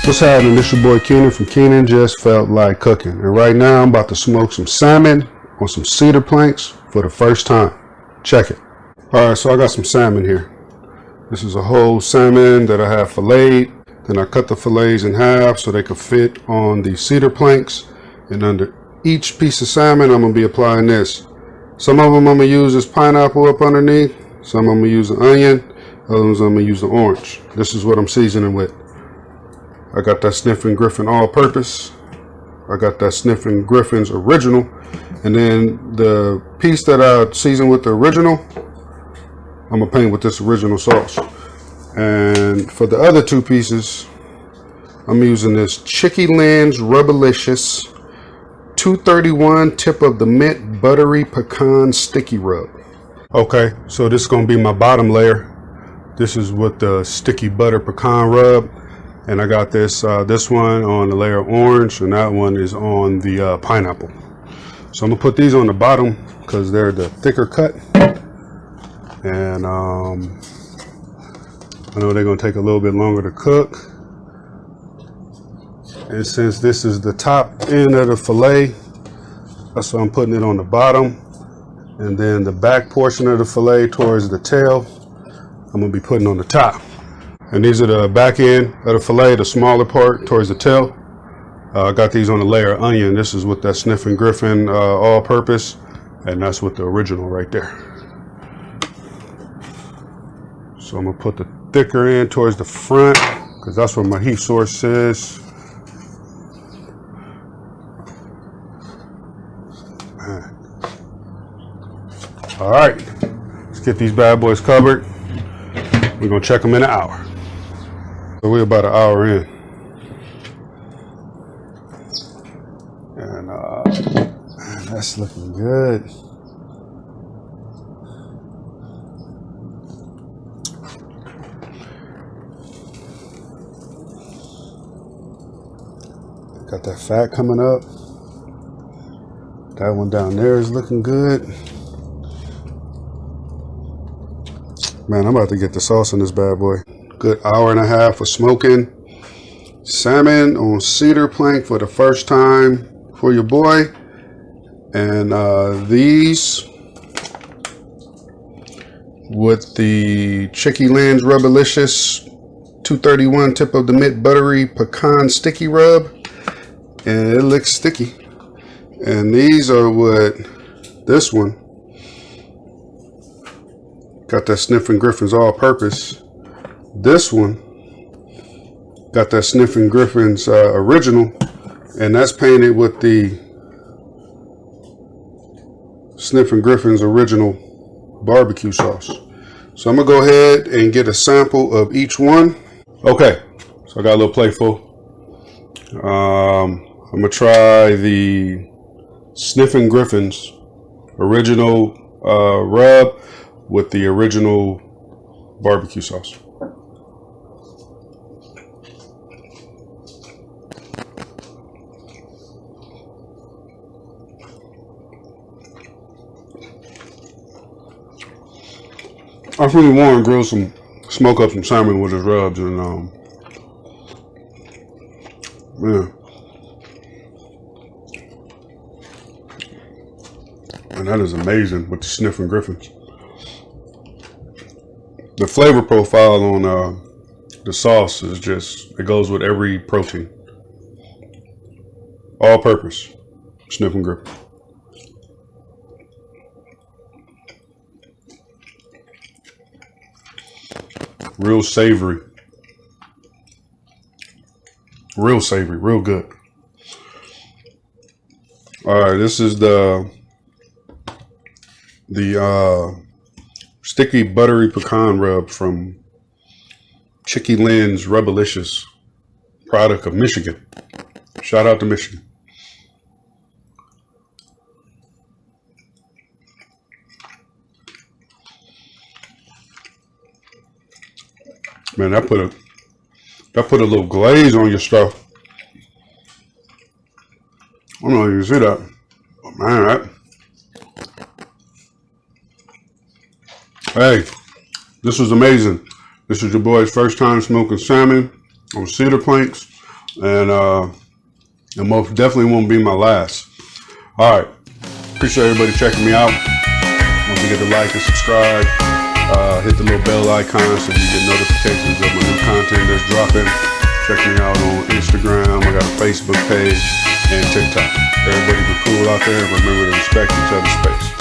What's happening? This your boy Keenan from Keenan Just Felt Like Cooking. And right now I'm about to smoke some salmon on some cedar planks for the first time. Check it. Alright, so I got some salmon here. This is a whole salmon that I have filleted. Then I cut the fillets in half so they could fit on the cedar planks. And under each piece of salmon I'm going to be applying this. Some of them I'm going to use as pineapple up underneath. Some I'm going to use the onion. Others I'm going to use the orange. This is what I'm seasoning with. I got that Sniffin Griffin all-purpose. I got that Sniffin Griffin's original. And then the piece that I seasoned with the original, I'm going to paint with this original sauce. And for the other two pieces, I'm using this Chicky Lynn's Rubalicious 231 tip of the Mitt Buttery Pecan Sticky Rub. Okay, so this is going to be my bottom layer. This is with the sticky butter pecan rub. And I got this one on the layer orange, and that one is on the pineapple. So I'm gonna put these on the bottom because they're the thicker cut. And I know they're gonna take a little bit longer to cook. And since this is the top end of the fillet, that's why I'm putting it on the bottom. And then the back portion of the fillet towards the tail, I'm gonna be putting on the top. And these are the back end of the fillet, the smaller part towards the tail. I got these on the layer of onion. This is with that Sniffin Griffin all-purpose, and that's with the original right there. So I'm gonna put the thicker end towards the front because that's where my heat source is. All right, let's get these bad boys covered. We're gonna check them in an hour. So we're about an hour in. And man, that's looking good. Got that fat coming up. That one down there is looking good. Man, I'm about to get the sauce in this bad boy. Good hour and a half of smoking salmon on cedar plank for the first time for your boy. And these with the Chicky Lynn's Rubalicious 231 tip of the Mitt Buttery Pecan Sticky Rub. And it looks sticky. And these are with this one. Got that Sniffin Griffin's all-purpose. This one got that Sniffin Griffin's original, and that's painted with the Sniffin Griffin's original barbecue sauce. So I'm gonna go ahead and get a sample of each one. Okay, so I got a little plate full. I'm gonna try the Sniffin Griffin's original rub with the original barbecue sauce. I really want to grill smoke up some salmon with his rubs, and yeah. And that is amazing with the Sniffin Griffins. The flavor profile on the sauce is just, it goes with every protein. All purpose, Sniffin Griffin. Real savory. Real savory, real good. All right, this is the sticky buttery pecan rub from Chicky Lynn's Rubalicious, product of Michigan. Shout out to Michigan. Man, that put a little glaze on your stuff. I don't know if you can see that. Oh, man, that. Hey, this was amazing. This is your boy's first time smoking salmon on cedar planks. and most definitely won't be my last. All right, appreciate everybody checking me out. Don't forget to like and subscribe. Hit the little bell icon so you get notifications of my new content that's dropping. Check me out on Instagram. I got a Facebook page and TikTok. Everybody be cool out there and remember to respect each other's space.